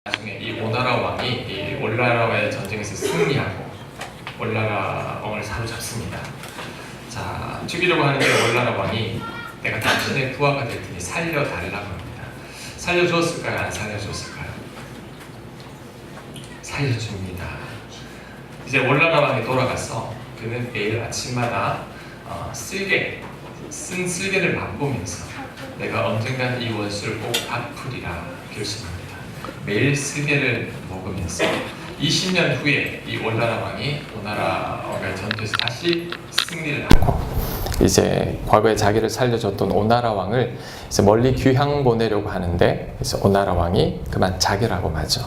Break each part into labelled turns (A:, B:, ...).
A: 나중에 이 오나라 왕이 이 올라라와의 전쟁에서 승리하고 올라라 왕을 사로잡습니다. 자, 죽이려고 하는데 올라라 왕이 내가 당신의 부하가 될 테니 살려달라고 합니다. 살려주었을까요? 안 살려주었을까요? 살려줍니다. 이제 올라라 왕이 돌아가서 그는 매일 아침마다 쓴 쓸개를 맛보면서 내가 언젠간 이 원수를 꼭 갚으리라 결심합니다. 매일 쓸개를 먹으면서 20년 후에 이 올라라 왕이 오나라 왕과의 전투에서 다시 승리를 하고 이제 과거에 자기를 살려줬던 오나라 왕을 이제 멀리 귀향 보내려고 하는데 그래서 오나라 왕이 그만 자결하고 마죠.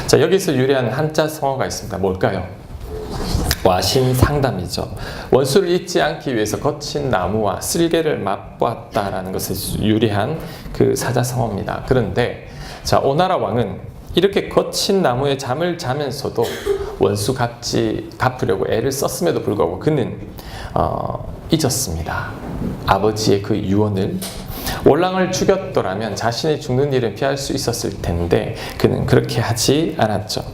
A: 자, 여기서 유래한 한자 성어가 있습니다. 뭘까요? 와신상담이죠. 원수를 잊지 않기 위해서 거친 나무와 쓸개를 맛보았다라는 것에 유래한 그 사자성어입니다. 그런데 자, 오나라 왕은 이렇게 거친 나무에 잠을 자면서도 원수 갚으려고 애를 썼음에도 불구하고 그는 잊었습니다. 아버지의 그 유언을. 월랑을 죽였더라면 자신이 죽는 일은 피할 수 있었을 텐데 그는 그렇게 하지 않았죠.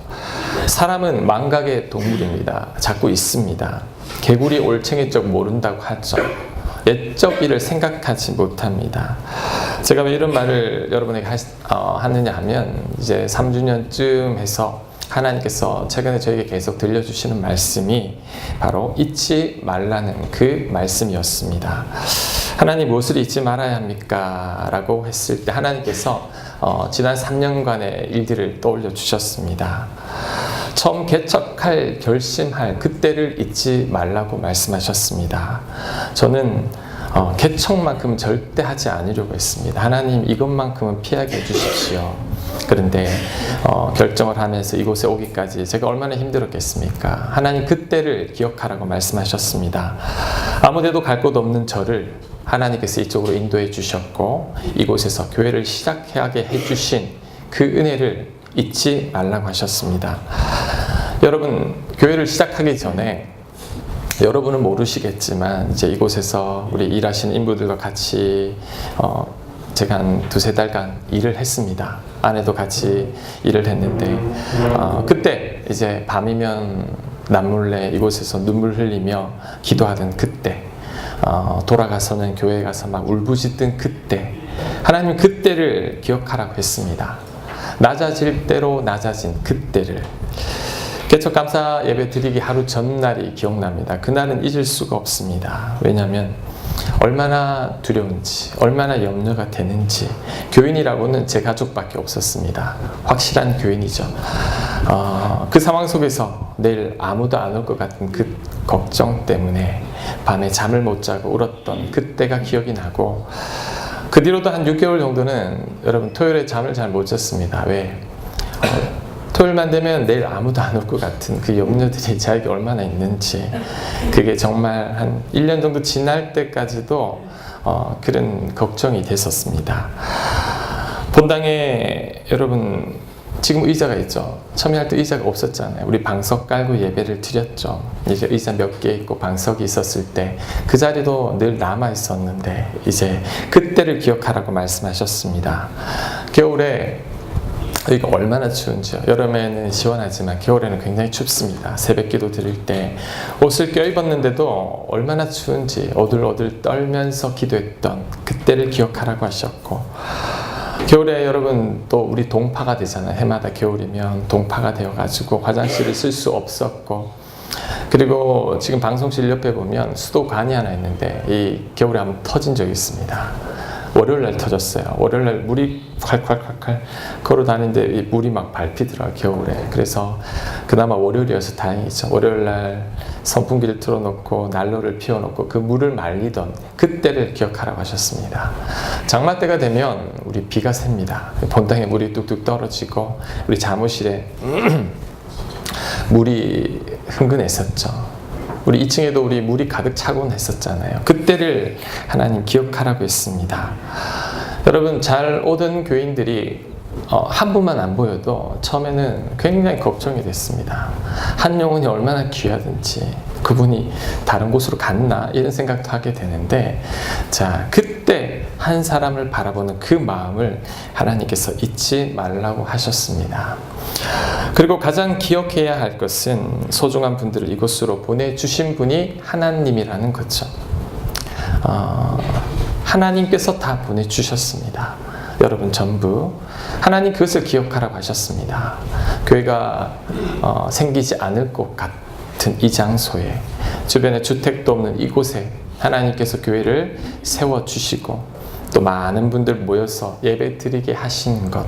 A: 사람은 망각의 동물입니다. 자꾸 있습니다. 개구리 올챙이 쪽 모른다고 하죠. 옛적 일을 생각하지 못합니다. 제가 왜 이런 말을 여러분에게 하느냐 하면 이제 3주년쯤 해서 하나님께서 최근에 저에게 계속 들려주시는 말씀이 바로 잊지 말라는 그 말씀이었습니다. 하나님 무엇을 잊지 말아야 합니까? 라고 했을 때 하나님께서 지난 3년간의 일들을 떠올려 주셨습니다. 처음 결심할 그때를 잊지 말라고 말씀하셨습니다. 저는 개척만큼은 절대 하지 않으려고 했습니다. 하나님 이것만큼은 피하게 해주십시오. 그런데 결정을 하면서 이곳에 오기까지 제가 얼마나 힘들었겠습니까? 하나님 그때를 기억하라고 말씀하셨습니다. 아무데도 갈 곳 없는 저를 하나님께서 이쪽으로 인도해 주셨고 이곳에서 교회를 시작하게 해주신 그 은혜를 잊지 말라고 하셨습니다. 여러분, 교회를 시작하기 전에 여러분은 모르시겠지만 이제 이곳에서 우리 일하시는 인부들과 같이 제가 한 2-3달간 일을 했습니다. 아내도 같이 일을 했는데 그때 이제 밤이면 남몰래 이곳에서 눈물 흘리며 기도하던 그때 돌아가서는 교회에 가서 막 울부짖던 그때 하나님 그때를 기억하라고 했습니다. 낮아질 대로 낮아진 그때를 개척 감사 예배 드리기 하루 전날이 기억납니다. 그날은 잊을 수가 없습니다. 왜냐하면 얼마나 두려운지 얼마나 염려가 되는지 교인이라고는 제 가족밖에 없었습니다. 확실한 교인이죠. 그 상황 속에서 내일 아무도 안 올 것 같은 그 걱정 때문에 밤에 잠을 못 자고 울었던 그때가 기억이 나고 그 뒤로도 한 6개월 정도는 여러분 토요일에 잠을 잘 못 잤습니다. 왜? 토요일만 되면 내일 아무도 안 올 것 같은 그 염려들이 저에게 얼마나 있는지 그게 정말 한 1년 정도 지날 때까지도 그런 걱정이 됐었습니다. 본당에 여러분 지금 의자가 있죠. 처음에 할 때 의자가 없었잖아요. 우리 방석 깔고 예배를 드렸죠. 이제 의자 몇 개 있고 방석이 있었을 때 그 자리도 늘 남아 있었는데 이제 그때를 기억하라고 말씀하셨습니다. 겨울에 여기가 얼마나 추운지요. 여름에는 시원하지만 겨울에는 굉장히 춥습니다. 새벽기도 드릴 때 옷을 껴입었는데도 얼마나 추운지 오들오들 떨면서 기도했던 그때를 기억하라고 하셨고 겨울에 여러분 또 우리 동파가 되잖아요. 해마다 겨울이면 동파가 되어가지고 화장실을 쓸 수 없었고 그리고 지금 방송실 옆에 보면 수도관이 하나 있는데 이 겨울에 한번 터진 적이 있습니다. 월요일날 터졌어요. 월요일날 물이 콸콸콸콸 걸어 다니는데 물이 막 밟히더라고요. 겨울에. 그래서 그나마 월요일이어서 다행이죠. 월요일날 선풍기를 틀어놓고 난로를 피워놓고 그 물을 말리던 그때를 기억하라고 하셨습니다. 장마 때가 되면 우리 비가 셉니다. 본당에 물이 뚝뚝 떨어지고 우리 사무실에 물이 흥건했었죠. 우리 2층에도 우리 물이 가득 차곤 했었잖아요. 그때를 하나님 기억하라고 했습니다. 여러분 잘 오던 교인들이 한 분만 안 보여도 처음에는 굉장히 걱정이 됐습니다. 한 영혼이 얼마나 귀하든지 그분이 다른 곳으로 갔나 이런 생각도 하게 되는데 자 그때 그때 한 사람을 바라보는 그 마음을 하나님께서 잊지 말라고 하셨습니다. 그리고 가장 기억해야 할 것은 소중한 분들을 이곳으로 보내주신 분이 하나님이라는 거죠. 하나님께서 다 보내주셨습니다. 여러분 전부 하나님 그것을 기억하라고 하셨습니다. 교회가 생기지 않을 것 같은 이 장소에, 주변에 주택도 없는 이곳에 하나님께서 교회를 세워주시고 또 많은 분들 모여서 예배 드리게 하시는 것,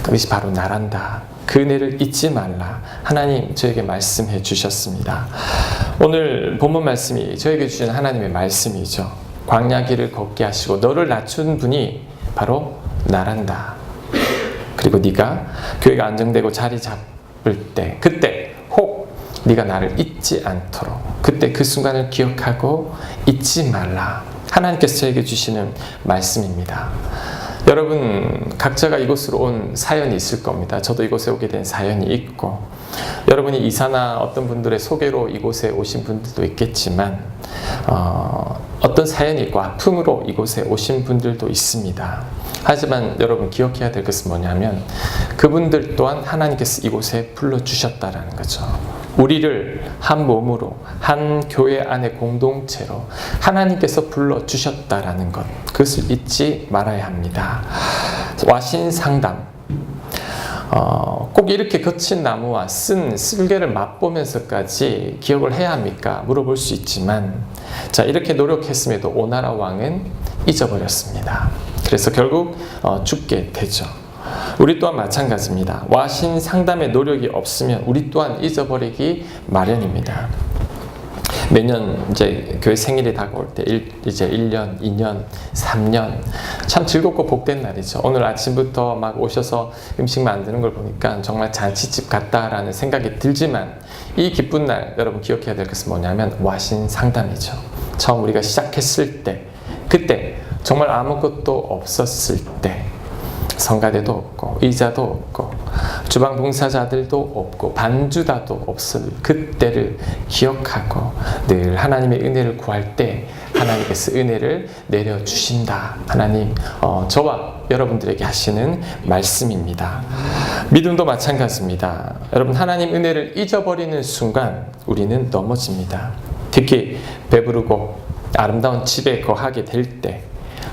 A: 그것이 바로 나란다. 그 은혜를 잊지 말라. 하나님 저에게 말씀해 주셨습니다. 오늘 본문 말씀이 저에게 주신 하나님의 말씀이죠. 광야 길을 걷게 하시고 너를 낮춘 분이 바로 나란다. 그리고 네가 교회가 안정되고 자리 잡을 때, 그때 혹 네가 나를 잊지 않도록, 그때 그 순간을 기억하고 잊지 말라. 하나님께서 저에게 주시는 말씀입니다. 여러분 각자가 이곳으로 온 사연이 있을 겁니다. 저도 이곳에 오게 된 사연이 있고, 여러분이 이사나 어떤 분들의 소개로 이곳에 오신 분들도 있겠지만 어떤 사연이 있고 아픔으로 이곳에 오신 분들도 있습니다. 하지만 여러분 기억해야 될 것은 뭐냐면 그분들 또한 하나님께서 이곳에 불러주셨다라는 거죠. 우리를 한 몸으로, 한 교회 안의 공동체로 하나님께서 불러주셨다라는 것, 그것을 잊지 말아야 합니다. 와신 상담, 꼭 이렇게 거친 나무와 쓴 쓸개를 맛보면서까지 기억을 해야 합니까? 물어볼 수 있지만, 자, 이렇게 노력했음에도 오나라 왕은 잊어버렸습니다. 그래서 결국 죽게 되죠. 우리 또한 마찬가지입니다. 와신 상담의 노력이 없으면 우리 또한 잊어버리기 마련입니다. 매년 이제 교회 생일이 다가올 때 이제 1년, 2년, 3년 참 즐겁고 복된 날이죠. 오늘 아침부터 막 오셔서 음식 만드는 걸 보니까 정말 잔치집 같다라는 생각이 들지만 이 기쁜 날 여러분 기억해야 될 것은 뭐냐면 와신 상담이죠. 처음 우리가 시작했을 때, 그때 정말 아무것도 없었을 때, 성가대도 없고 의자도 없고 주방 봉사자들도 없고 반주다도 없을 그때를 기억하고 늘 하나님의 은혜를 구할 때 하나님께서 은혜를 내려주신다. 하나님 저와 여러분들에게 하시는 말씀입니다. 믿음도 마찬가지입니다. 여러분 하나님 은혜를 잊어버리는 순간 우리는 넘어집니다. 특히 배부르고 아름다운 집에 거하게 될 때,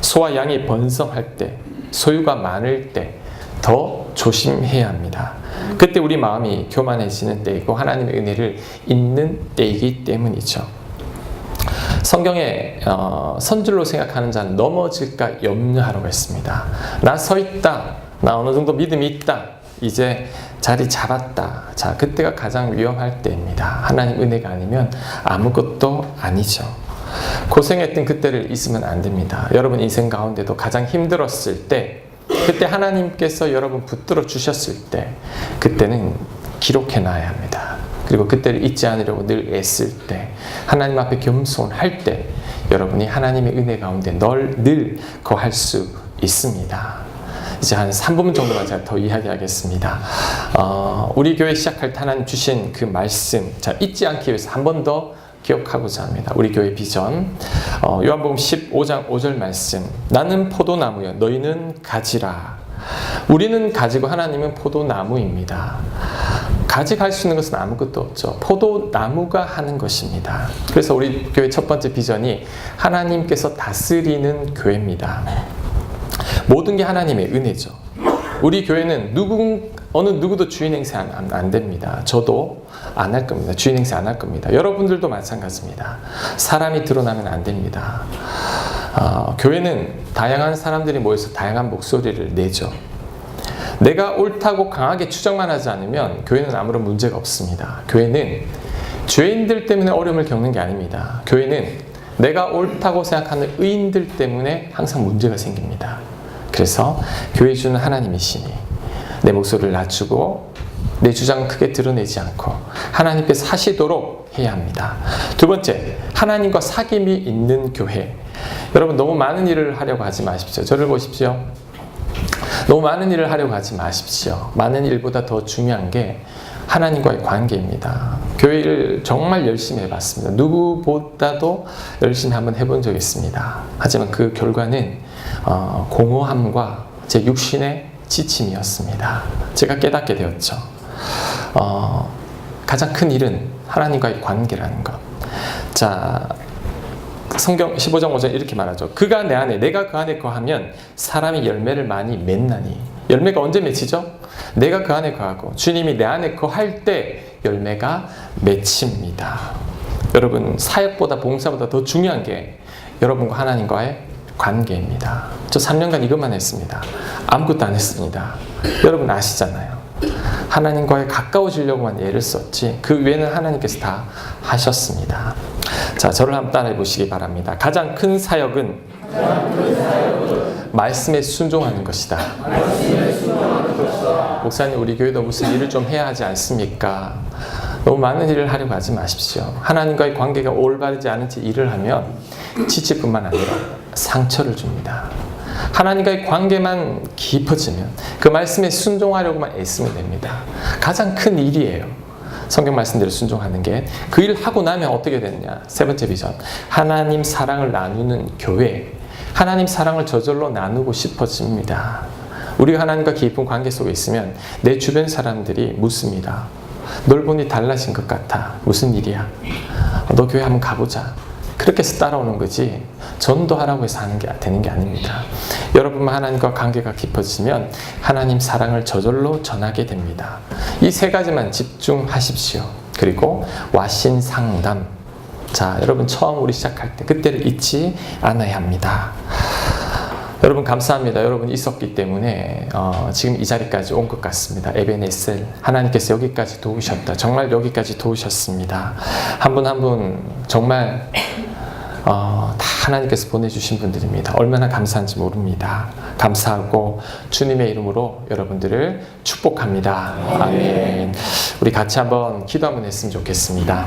A: 소와 양이 번성할 때, 소유가 많을 때 더 조심해야 합니다. 그때 우리 마음이 교만해지는 때이고 하나님의 은혜를 잊는 때이기 때문이죠. 성경에 선줄로 생각하는 자는 넘어질까 염려하라고 했습니다. 나 서 있다. 나 어느 정도 믿음이 있다. 이제 자리 잡았다. 자, 그때가 가장 위험할 때입니다. 하나님 은혜가 아니면 아무것도 아니죠. 고생했던 그때를 잊으면 안 됩니다. 여러분 인생 가운데도 가장 힘들었을 때, 그때 하나님께서 여러분 붙들어 주셨을 때, 그때는 기록해 놔야 합니다. 그리고 그때를 잊지 않으려고 늘 애쓸 때, 하나님 앞에 겸손할 때 여러분이 하나님의 은혜 가운데 늘 거할 수 있습니다. 이제 한 3분 정도만 제가 더 이야기하겠습니다. 우리 교회 시작할 때 하나님 주신 그 말씀, 자, 잊지 않기 위해서 한 번 더 기억하고자 합니다. 우리 교회 비전, 요한복음 15장 5절 말씀, 나는 포도나무여 너희는 가지라. 우리는 가지고 하나님은 포도나무입니다. 가져갈 수 있는 것은 아무것도 없죠. 포도나무가 하는 것입니다. 그래서 우리 교회 첫 번째 비전이 하나님께서 다스리는 교회입니다. 모든 게 하나님의 은혜죠. 우리 교회는 어느 누구도 주인 행세 안 됩니다. 저도 안 할 겁니다. 주인 행세 안 할 겁니다. 여러분들도 마찬가지입니다. 사람이 드러나면 안 됩니다. 교회는 다양한 사람들이 모여서 다양한 목소리를 내죠. 내가 옳다고 강하게 추정만 하지 않으면 교회는 아무런 문제가 없습니다. 교회는 죄인들 때문에 어려움을 겪는 게 아닙니다. 교회는 내가 옳다고 생각하는 의인들 때문에 항상 문제가 생깁니다. 그래서 교회 주는 하나님이시니 내 목소리를 낮추고 내 주장은 크게 드러내지 않고 하나님께서 하시도록 해야 합니다. 두 번째, 하나님과 사귐이 있는 교회. 여러분 너무 많은 일을 하려고 하지 마십시오. 저를 보십시오. 너무 많은 일을 하려고 하지 마십시오. 많은 일보다 더 중요한 게 하나님과의 관계입니다. 교회를 정말 열심히 해봤습니다. 누구보다도 열심히 한번 해본 적이 있습니다. 하지만 그 결과는 공허함과 제 육신의 지침이었습니다. 제가 깨닫게 되었죠. 가장 큰 일은 하나님과의 관계라는 것. 자, 성경 15장 5절 이렇게 말하죠. 그가 내 안에, 내가 그 안에 거하면 사람이 열매를 많이 맺나니. 열매가 언제 맺히죠? 내가 그 안에 거하고 주님이 내 안에 거할 때 열매가 맺힙니다. 여러분, 사역보다 봉사보다 더 중요한 게 여러분과 하나님과의 관계입니다. 저 3년간 이것만 했습니다. 아무것도 안 했습니다. 여러분 아시잖아요. 하나님과의 가까워지려고만 애를 썼지 그 외에는 하나님께서 다 하셨습니다. 자, 저를 한번 따라해 보시기 바랍니다. 가장 큰 사역은 말씀에 순종하는 것이다. 목사님, 우리 교회도 무슨 일을 좀 해야 하지 않습니까? 너무 많은 일을 하려고 하지 마십시오. 하나님과의 관계가 올바르지 않은 채 일을 하면 지치뿐만 아니라 상처를 줍니다. 하나님과의 관계만 깊어지면 그 말씀에 순종하려고만 애쓰면 됩니다. 가장 큰 일이에요. 성경 말씀대로 순종하는 게. 그 일 하고 나면 어떻게 되느냐. 세 번째 비전. 하나님 사랑을 나누는 교회. 하나님 사랑을 저절로 나누고 싶어집니다. 우리가 하나님과 깊은 관계 속에 있으면 내 주변 사람들이 묻습니다. 널 보니 달라진 것 같아. 무슨 일이야? 너 교회 한번 가보자. 그렇게 해서 따라오는 거지 전도하라고 해서 하는 게 되는 게 아닙니다. 여러분만 하나님과 관계가 깊어지면 하나님 사랑을 저절로 전하게 됩니다. 이 세 가지만 집중하십시오. 그리고 와신 상담. 자, 여러분 처음 우리 시작할 때 그때를 잊지 않아야 합니다. 여러분 감사합니다. 여러분 있었기 때문에 지금 이 자리까지 온 것 같습니다. 에베네셀, 하나님께서 여기까지 도우셨다. 정말 여기까지 도우셨습니다. 한 분 한 분 정말 다 하나님께서 보내주신 분들입니다. 얼마나 감사한지 모릅니다. 감사하고 주님의 이름으로 여러분들을 축복합니다. 아멘. 우리 같이 한번 기도 한번 했으면 좋겠습니다.